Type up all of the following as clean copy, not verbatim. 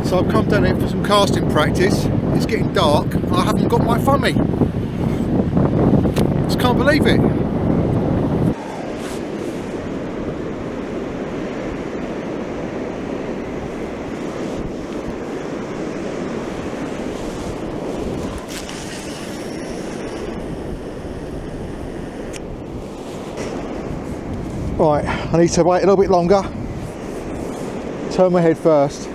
So I've come down here for some casting practice. It's getting dark. I haven't got my thummy. Just can't believe it. Right, I need to wait a little bit longer. Turn my head first.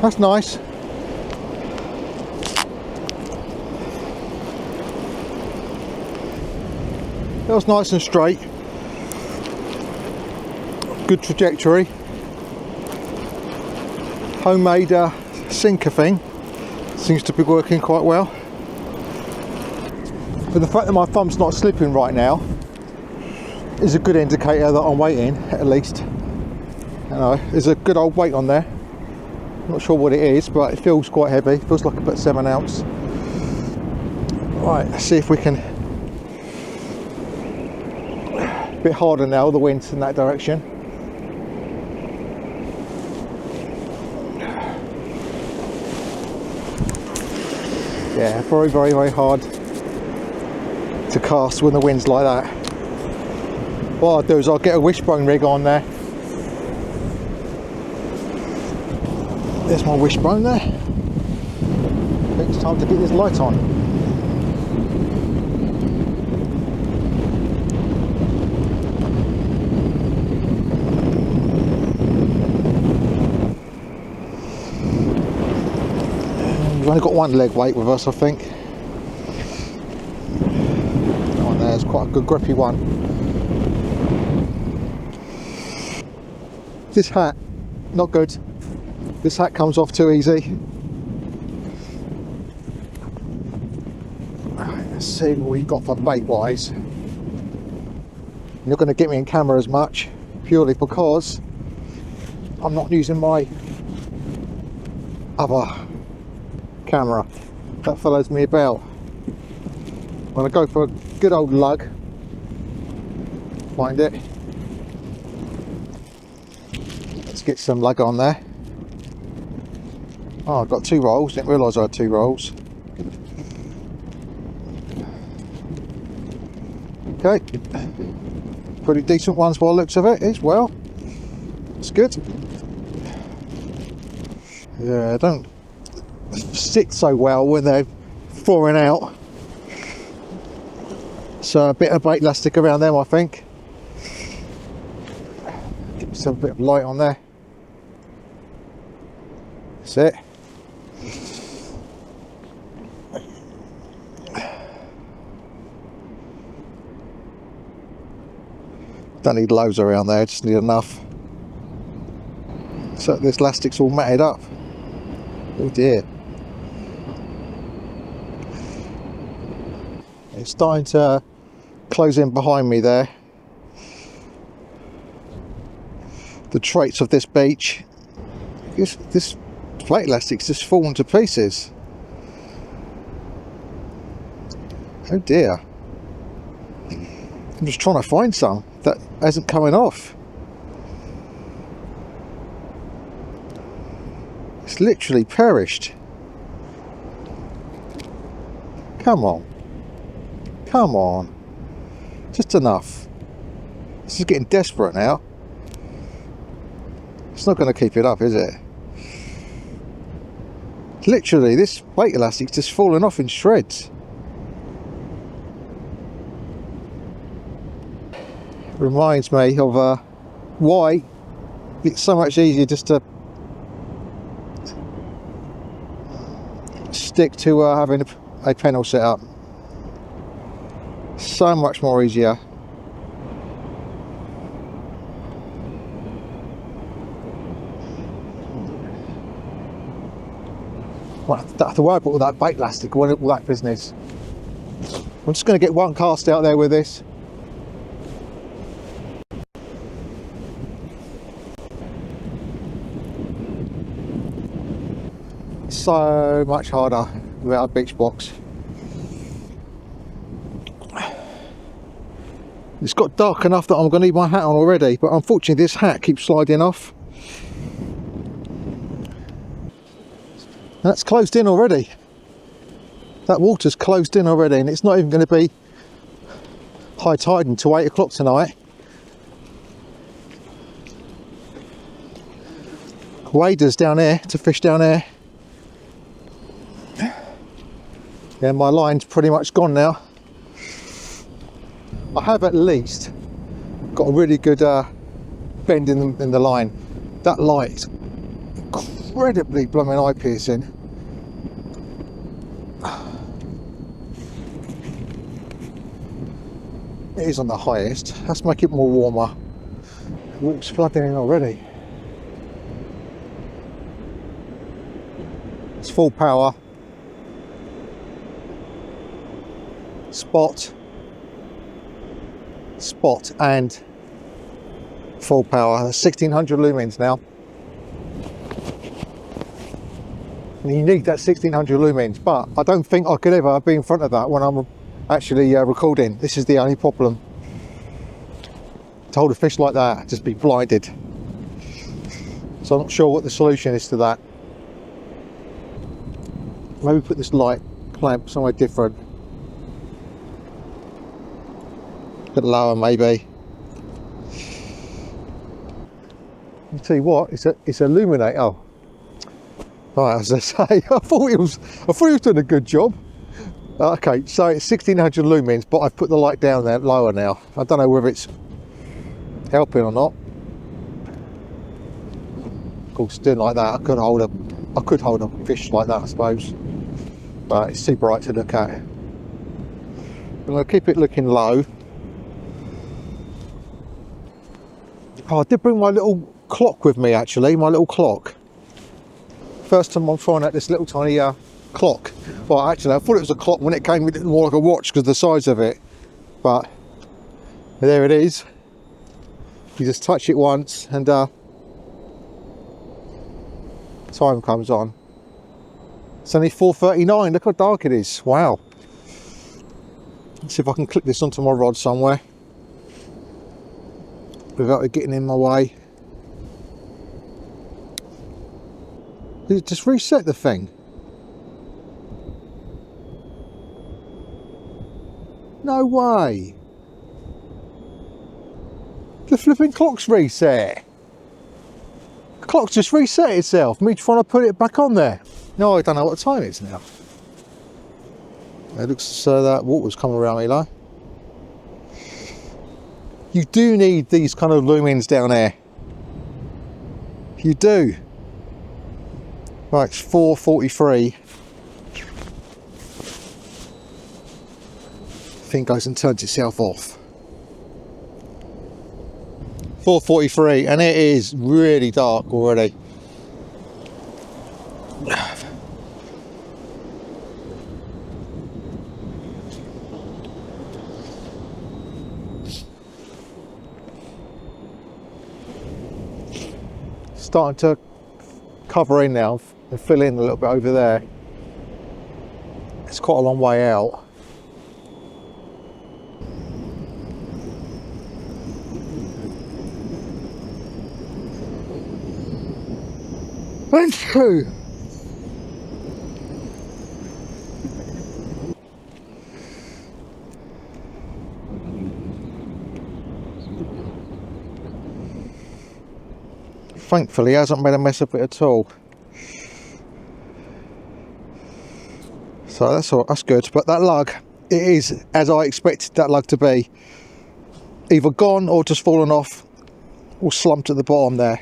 That's nice. That was nice and straight. Good trajectory. Homemade sinker thing seems to be working quite well. But the fact that my thumb's not slipping right now is a good indicator that I'm waiting, at least. You know, there's a good old weight on there. Not sure what it is, but it feels quite heavy. It feels like about 7 ounce. Right, let's see if we can. A bit harder now, the wind's in that direction. Yeah, very, very, very hard to cast when the wind's like that. What I'll do is I'll get a wishbone rig on there. There's my wishbone there. I think it's time to get this light on. We've only got one leg weight with us, I think. That one there is quite a good grippy one. This hat, not good. This hat comes off too easy. Right, let's see what we've got for bait wise. You're not going to get me in camera as much, purely because I'm not using my other camera that follows me about. When I go for a good old lug, find it. Let's get some lug on there. Oh, I've got 2 rolls, didn't realise I had 2 rolls. Okay, pretty decent ones by the looks of it as well. It's good. Yeah, I don't sit so well when they're thawing out. So a bit of bait elastic around them, I think. Give myself a bit of light on there. That's it. Don't need loads around there, just need enough. So this elastic's all matted up. Oh dear. It's starting to close in behind me there. The traits of this beach. This plate elastic's just fallen to pieces. Oh dear. I'm just trying to find some that isn't coming off. It's literally perished. Come on. Come on. Just enough. This is getting desperate now. It's not going to keep it up, is it? Literally, this weight elastic's just falling off in shreds. Reminds me of why it's so much easier just to stick to having a panel set up. So much more easier. Well, I don't have to worry about all that bait elastic or all that business. I'm just going to get one cast out there with this. It's so much harder without a beach box. It's got dark enough that I'm going to need my hat on already, but unfortunately this hat keeps sliding off. That's closed in already. That water's closed in already, and it's not even going to be high tide until 8 o'clock tonight. Waders down there to fish down there. Yeah, my line's pretty much gone now. I have at least got a really good bend in the line. That light's incredibly blooming eye piercing. It is on the highest. Let's make it more warmer. The water's flooding in already. It's full power. Spot, and full power. That's 1600 lumens now. And you need that 1600 lumens, but I don't think I could ever be in front of that when I'm actually recording. This is the only problem. To hold a fish like that, just be blinded. So I'm not sure what the solution is to that. Maybe put this light clamp somewhere different. A bit lower maybe. I'll tell you what, it's illuminate. Oh, right, as I say, I thought he was doing a good job. Okay, so it's 1600 lumens, but I've put the light down there lower now. I don't know whether it's helping or not. Of course, doing like that, I could hold a fish like that, I suppose, but it's too bright to look at. I'm going to keep it looking low. Oh, I did bring my little clock with me actually, my little clock. First time I'm trying out this little tiny clock. Well, actually I thought it was a clock when it came with more like a watch because of the size of it. But there it is. You just touch it once and time comes on. It's only 4:39, look how dark it is, wow. Let's see if I can clip this onto my rod somewhere without it getting in my way. Did it just reset the thing? No way. The flipping clock's reset. The clock's just reset itself. Me trying to put it back on there. No, I don't know what time it is now. It looks as though that water's coming around me low. You do need these kind of lumens down there. You do. Right, it's 4:43. Thing goes and turns itself off. 4:43, and it is really dark already. Starting to cover in now and fill in a little bit over there. It's quite a long way out. Thank you. Thankfully, he hasn't made a mess of it at all. So that's good. But that lug, it is as I expected that lug to be. Either gone or just fallen off or slumped at the bottom there.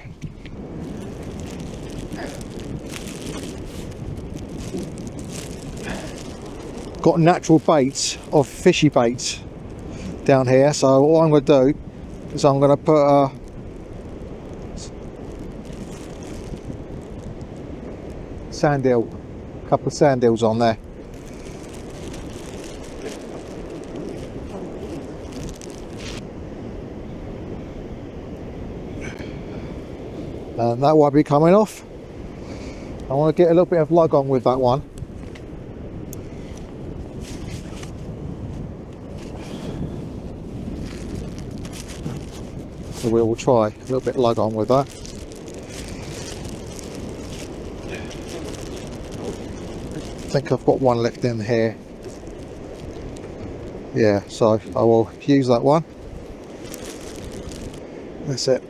Got natural baits of fishy baits down here, so what I'm going to do is I'm going to put a sand eel, a couple of sand eels on there. And that won't be coming off. I want to get a little bit of lug on with that one. So we will try a little bit of lug on with that. I think I've got one left in here. Yeah, so I will use that one. That's it.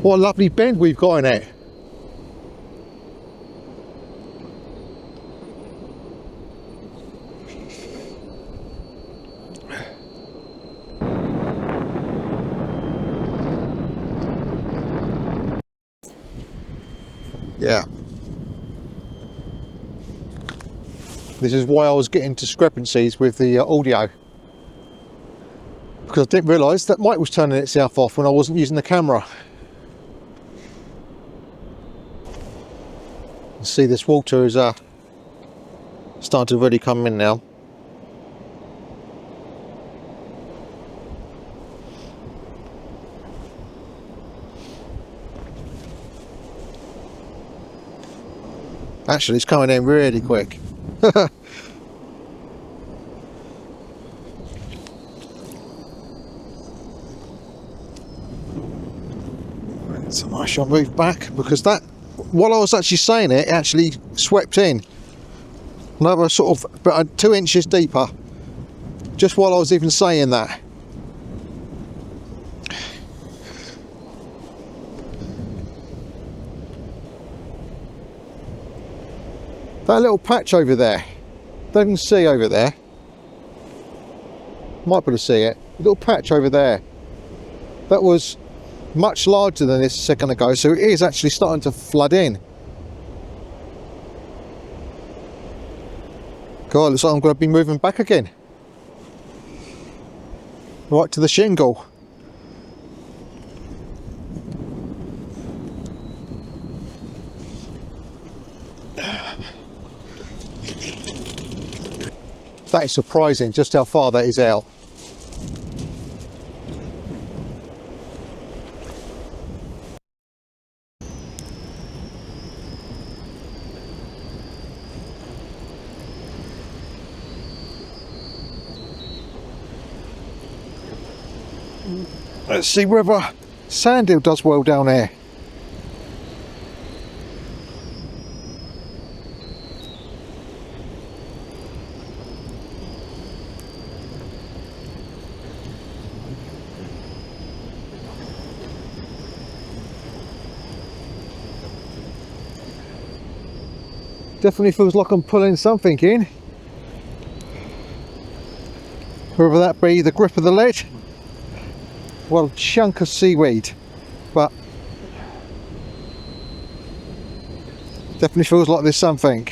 What a lovely bend we've got in it. Yeah. This is why I was getting discrepancies with the audio. Because I didn't realise that mic was turning itself off when I wasn't using the camera. See, this water is starting to really come in now. Actually, it's coming in really quick. So I shall move back, because that, while I was actually saying it, actually swept in another sort of about 2 inches deeper, just while I was even saying that. That little patch over there, don't even see over there, might be able to see it, a little patch over there, that was much larger than this a second ago, so it is actually starting to flood in. God, looks like I'm going to be moving back again, right to the shingle. That is surprising, just how far that is out. Let's see whether Sandhill does well down there. Definitely feels like I'm pulling something in. Whether that be the grip of the lead, well, chunk of seaweed, but definitely feels like there's something.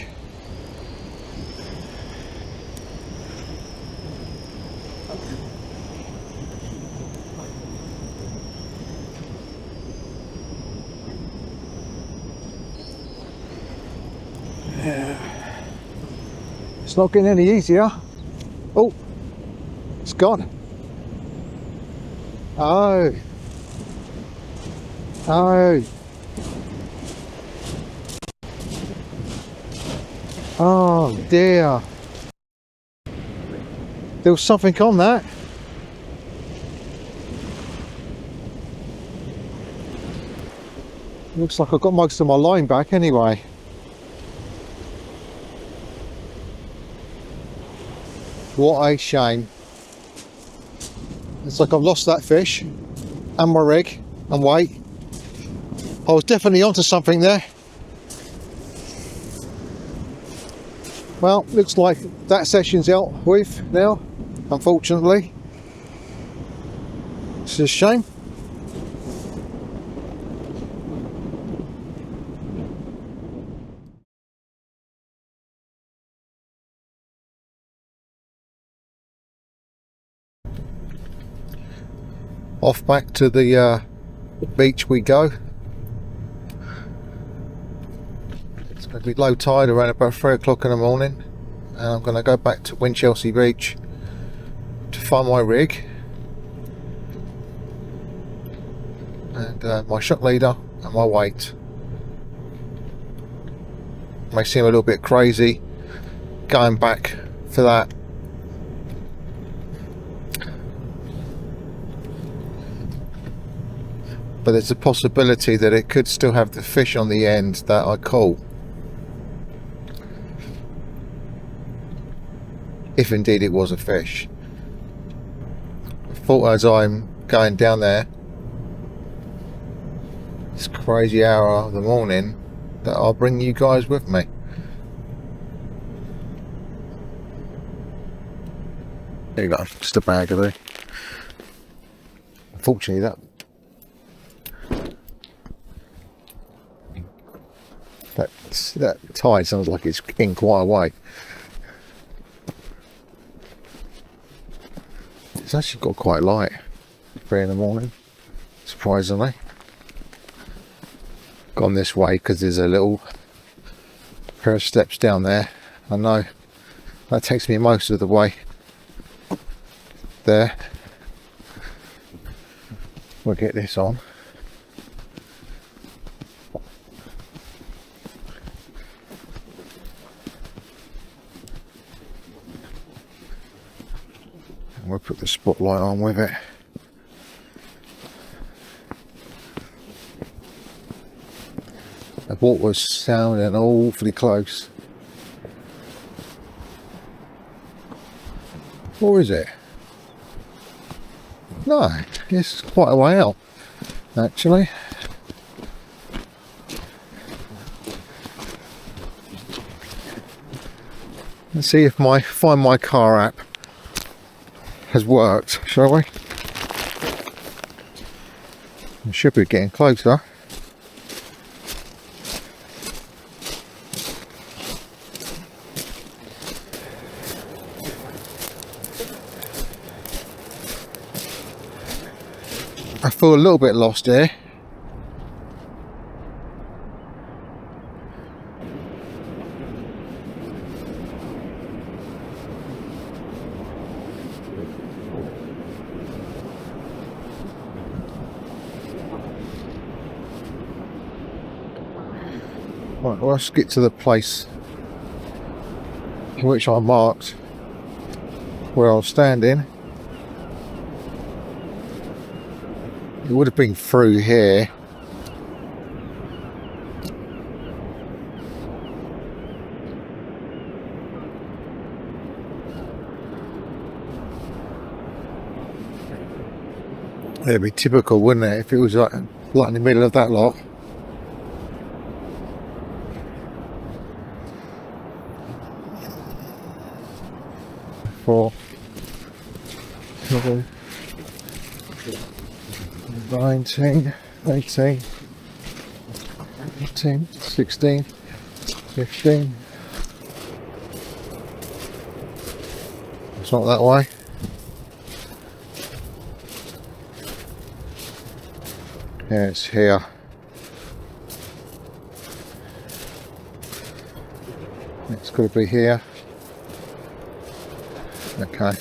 It's not getting any easier. Oh, it's gone. Oh. Oh. Oh dear. There was something on that. Looks like I've got most of my line back anyway. What a shame. It's like I've lost that fish and my rig and weight. I was definitely onto something there. Well, looks like that session's out with now, unfortunately. It's a shame. Off back to the beach we go. It's going to be low tide around about 3 o'clock in the morning, and I'm going to go back to Winchelsea Beach to find my rig and my shock leader and my weight. May seem a little bit crazy going back for that, but there's a possibility that it could still have the fish on the end that I caught, if indeed it was a fish. I thought as I'm going down there this crazy hour of the morning that I'll bring you guys with me. There you go, just a bag of it. Unfortunately that tide sounds like it's in quite a way. It's actually got quite light 3 in the morning, surprisingly. Gone this way because there's a little pair of steps down there. I know that takes me most of the way there. We'll get this on. And we'll put the spotlight on with it. The water's sounding awfully close. Or is it? No, it's quite a way out, actually. Let's see if my Find My Car app has worked, shall we? We should be getting closer. I feel a little bit lost here. Right, well, let's get to the place in which I marked where I was standing. It would have been through here. It'd be typical, wouldn't it, if it was like in the middle of that lot. Four, 19, 18, 18, 16, 15. It's not that way. Yeah, it's here. It's got to be here. Okay.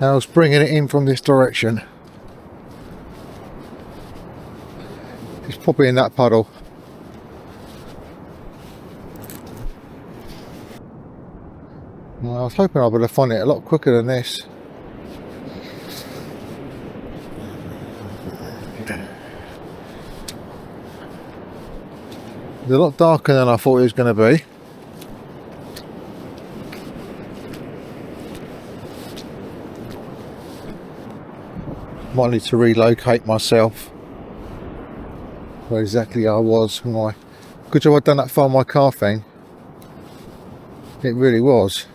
I was bringing it in from this direction. It's probably in that puddle. Well, I was hoping I would have found it a lot quicker than this. It's a lot darker than I thought it was going to be. Might need to relocate myself where exactly I was. Good job I'd done that Find My Car thing. It really was.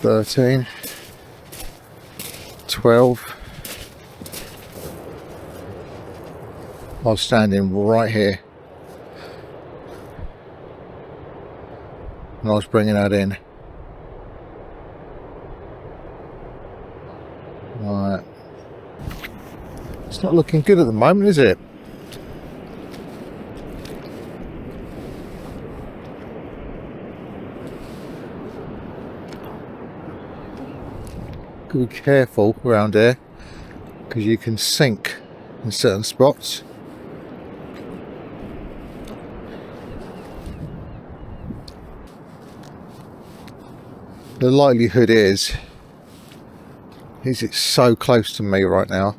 $13, $12, I was standing right here and I was bringing that in. Right. It's not looking good at the moment, is it? Be careful around here because you can sink in certain spots. The likelihood is it's so close to me right now.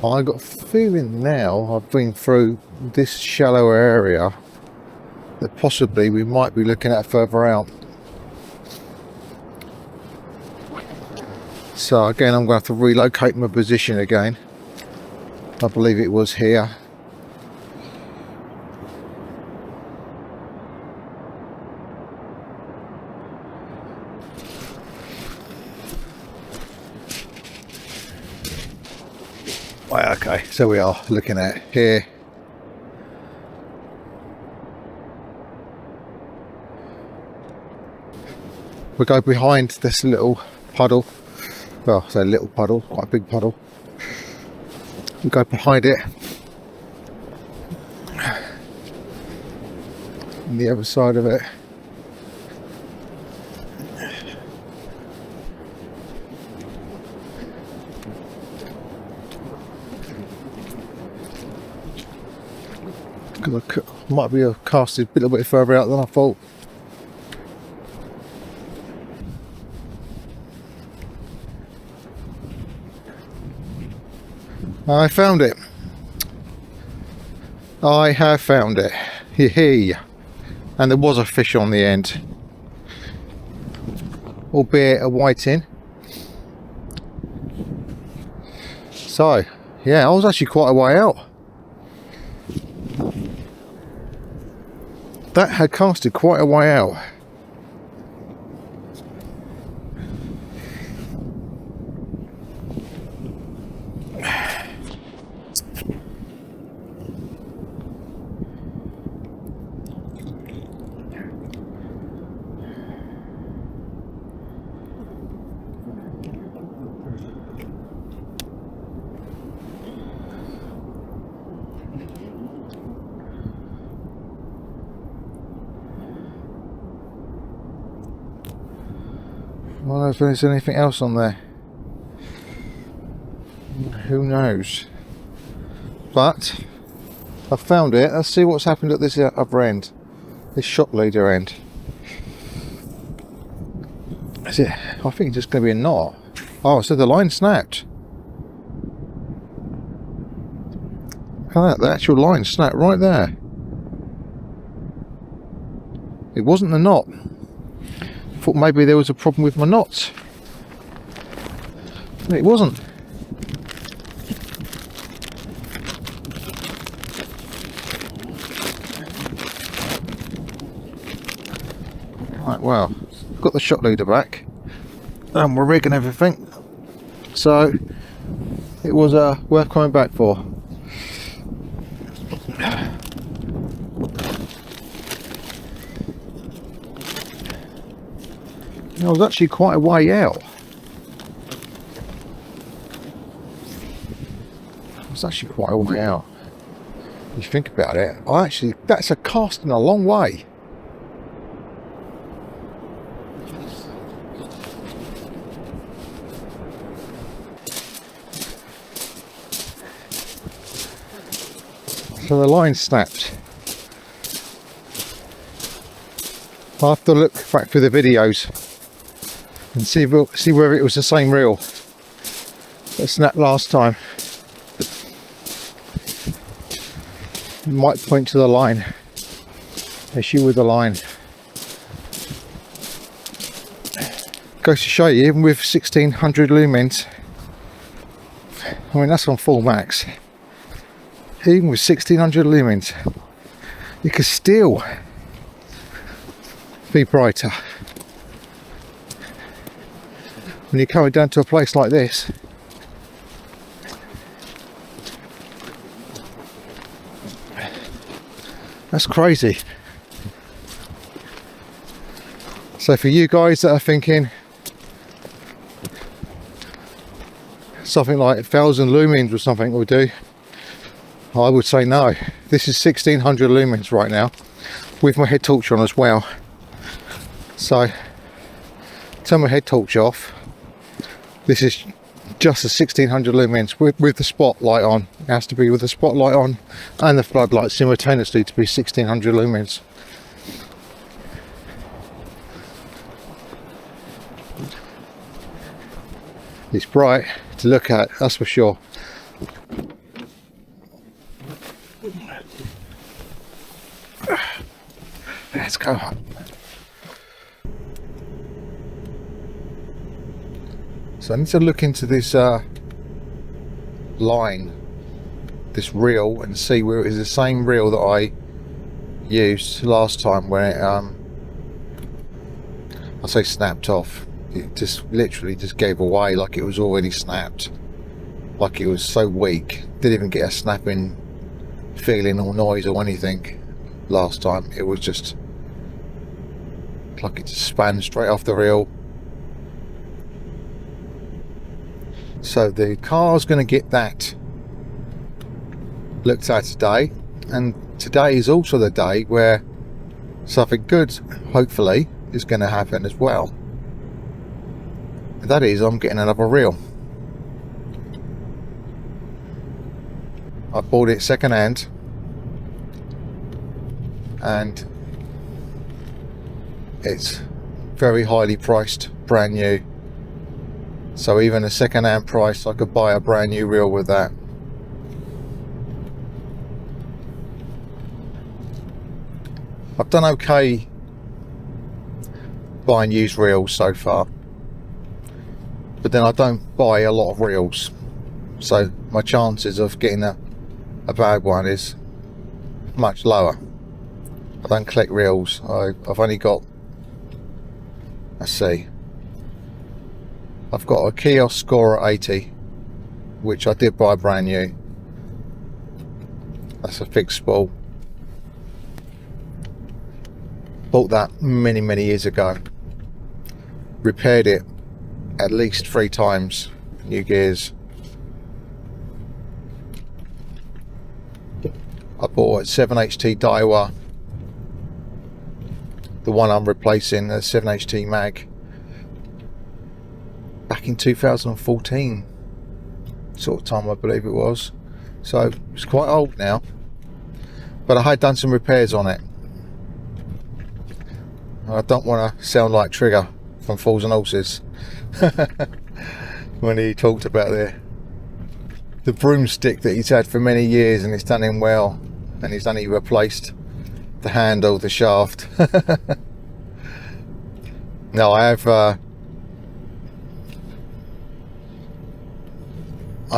I got a feeling now I've been through this shallower area that possibly we might be looking at further out. So again, I'm going to have to relocate my position again. I believe it was here. Right, okay, so we are looking at here. We go behind this little puddle. Well, I say little puddle, quite a big puddle. We go behind it. On the other side of it. Might be casted a little bit further out than I thought. I found it. I have found it. Hee. And there was a fish on the end, albeit a whiting. So yeah, I was actually quite a way out. That had casted quite a way out. I don't know if there's anything else on there. Who knows? But I found it. Let's see what's happened at this other end, this shop leader end. Is it? I think it's just going to be a knot. Oh, so the line snapped. Look at that, the actual line snapped right there. It wasn't the knot. Thought maybe there was a problem with my knots. It wasn't. Right, well, got the shot leader back and we're rigging everything, so it was worth coming back for. I was actually quite a way out. It's actually quite a way out. If you think about it, that's a casting a long way. So the line snapped. I'll have to look back through the videos and see whether it was the same reel that snapped last time. It might point to the line, issue with the line. Goes to show you, even with 1600 lumens, I mean that's on full max, even with 1600 lumens you can still be brighter. when you're coming down to a place like this, that's crazy. So for you guys that are thinking something like 1,000 lumens or something will do, I would say no. This is 1600 lumens right now with my head torch on as well. So turn my head torch off. This is just a 1600 lumens with the spotlight on. It has to be with the spotlight on and the floodlight simultaneously to be 1600 lumens. It's bright to look at, that's for sure. Let's go. So I need to look into this line, this reel, and see where it is the same reel that I used last time when it I say snapped off. It just literally just gave away like it was already snapped, like it was so weak, didn't even get a snapping feeling or noise or anything last time. It was just like it just span straight off the reel. So the car's going to get that looked at today, and today is also the day where something good hopefully is going to happen as well. That is, I'm getting another reel. I bought it second hand, and it's very highly priced, brand new. So even a second hand price, I could buy a brand new reel with that. I've done okay buying used reels so far, but then I don't buy a lot of reels, so my chances of getting a bad one is much lower. I don't collect reels. I've only got, let's see, I've got a Kiosk Scorer 80, which I did buy brand new. That's a fixed spool. Bought that many years ago. Repaired it at least 3 times, new gears. I bought a 7HT Daiwa, the one I'm replacing, a 7HT Mag, back in 2014 sort of time, I believe it was. So it's quite old now, but I had done some repairs on it. I don't want to sound like Trigger from Fools and Horses when he talked about the broomstick that he's had for many years and it's done him well, and he's only replaced the handle, the shaft. No, I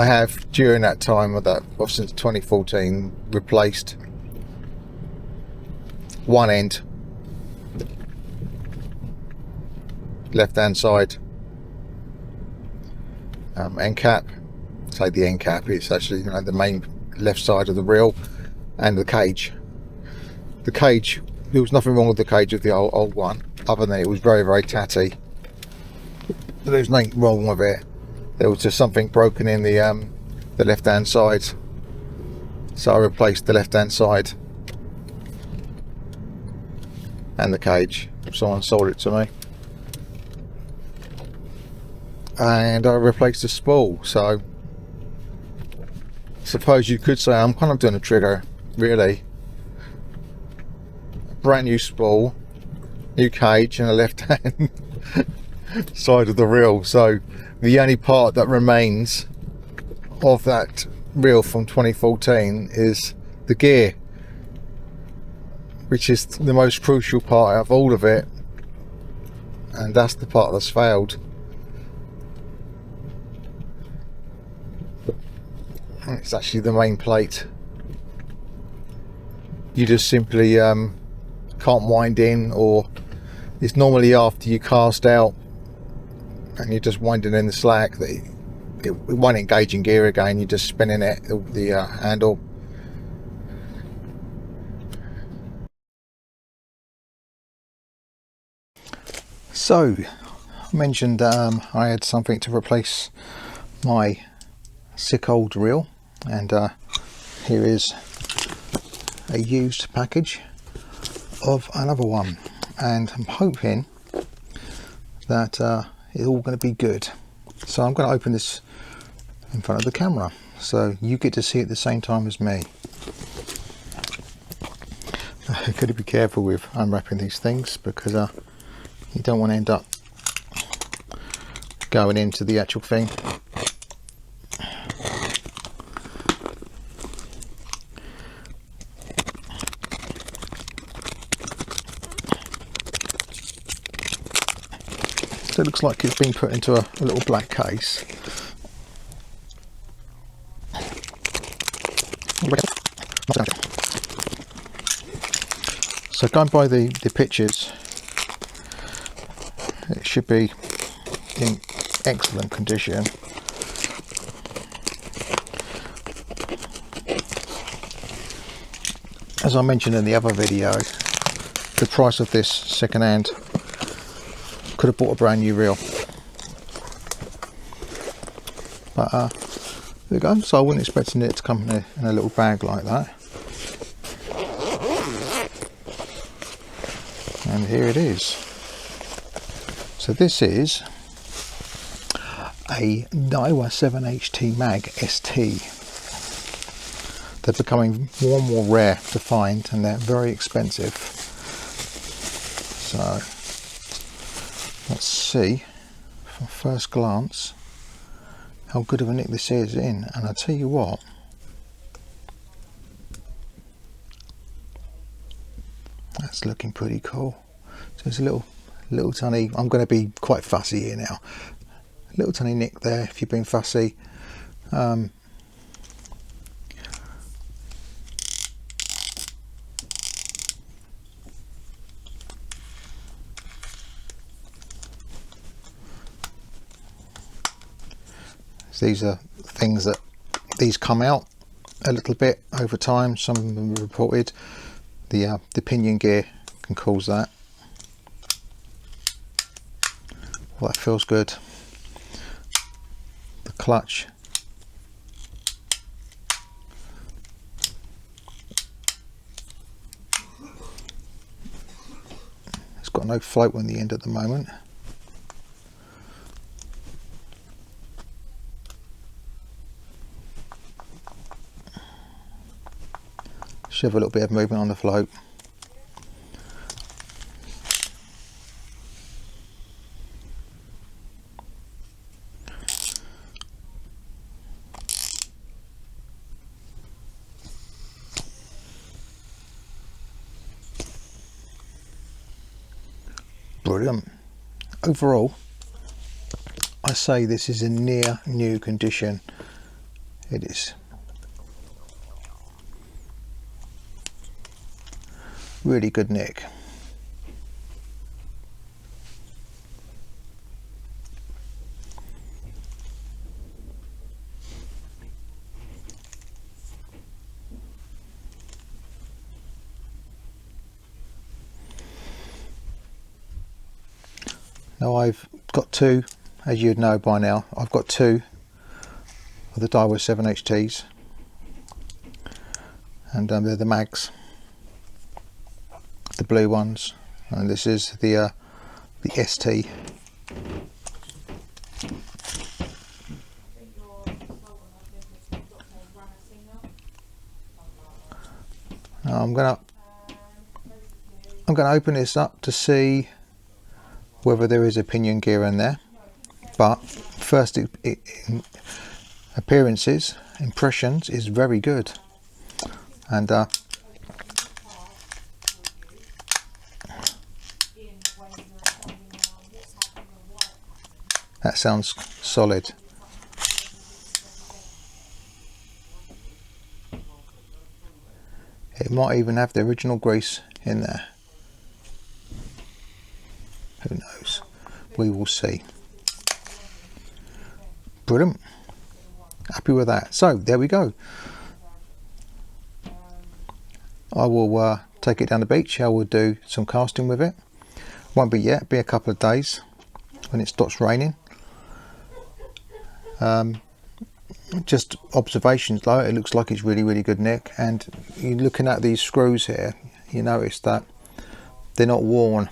have during that time of that, well, since 2014, replaced one end, left hand side, end cap. Say the end cap, it's actually, you know, the main left side of the reel, and the cage. The cage, there was nothing wrong with the cage of the old one, other than it was very tatty. There was nothing wrong with it. There was just something broken in the left hand side, so I replaced the left hand side and the cage. Someone sold it to me, and I replaced the spool. So I suppose you could say I'm kind of doing a Trigger, really. Brand new spool, new cage, and a left hand side of the reel. So the only part that remains of that reel from 2014 is the gear, which is the most crucial part of all of it, and that's the part that's failed. It's actually the main plate. You just simply can't wind in, or it's normally after you cast out and you're just winding in the slack, it won't engage in gear again. You're just spinning it, the handle. So I mentioned I had something to replace my sick old reel, and here is a used package of another one, and I'm hoping that it's all going to be good. So I'm going to open this in front of the camera so you get to see it at the same time as me. I've got to be careful with unwrapping these things because you don't want to end up going into the actual thing. So it looks like it's been put into a little black case. So going by the pictures, it should be in excellent condition. As I mentioned in the other video, the price of this second hand could have bought a brand new reel. But there we go. So I wasn't expecting it to come in a little bag like that. And here it is. So this is a Daiwa 7HT Mag ST. They're becoming more and more rare to find, and they're very expensive. So let's see from first glance how good of a nick this is in. And I tell you what, that's looking pretty cool. So there's a little tiny, I'm going to be quite fussy here now, little tiny nick there if you've been fussy. These are things that these come out a little bit over time. Some of them are reported. The pinion gear can cause that. Well, that feels good. The clutch. It's got no float on the end at the moment. Should have a little bit of movement on the float. Brilliant. Overall, I say this is in near new condition. It is. Really good nick. Now I've got two, as you'd know by now, I've got two of the Daiwa 7HTs, and they're the mags, the blue ones, and this is the ST. Now I'm going to open this up to see whether there is a pinion gear in there, but first impressions is very good, and that sounds solid. It might even have the original grease in there. Who knows? We will see. Brilliant. Happy with that. So there we go. I will take it down the beach. I will do some casting with it. Won't be yet, be a couple of days when it stops raining. Just observations though, it looks like it's really good nick, and you're looking at these screws here, you notice that they're not worn.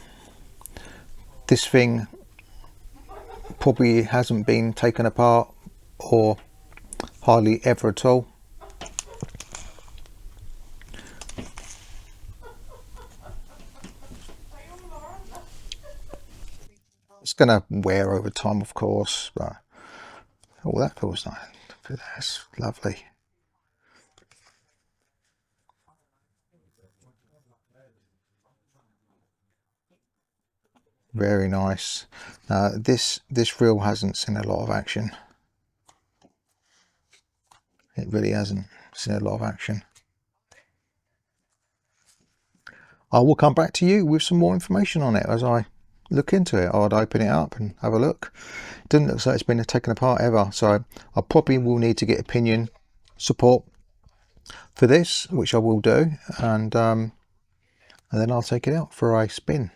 This thing probably hasn't been taken apart, or hardly ever at all. It's gonna wear over time, of course, but oh, that feels nice. That's lovely. Very nice. This reel hasn't seen a lot of action. It really hasn't seen a lot of action. I will come back to you with some more information on it as I look into it. I'd open it up and have a look. It doesn't look like it's been taken apart ever, so I probably will need to get opinion support for this, which I will do, and then I'll take it out for a spin.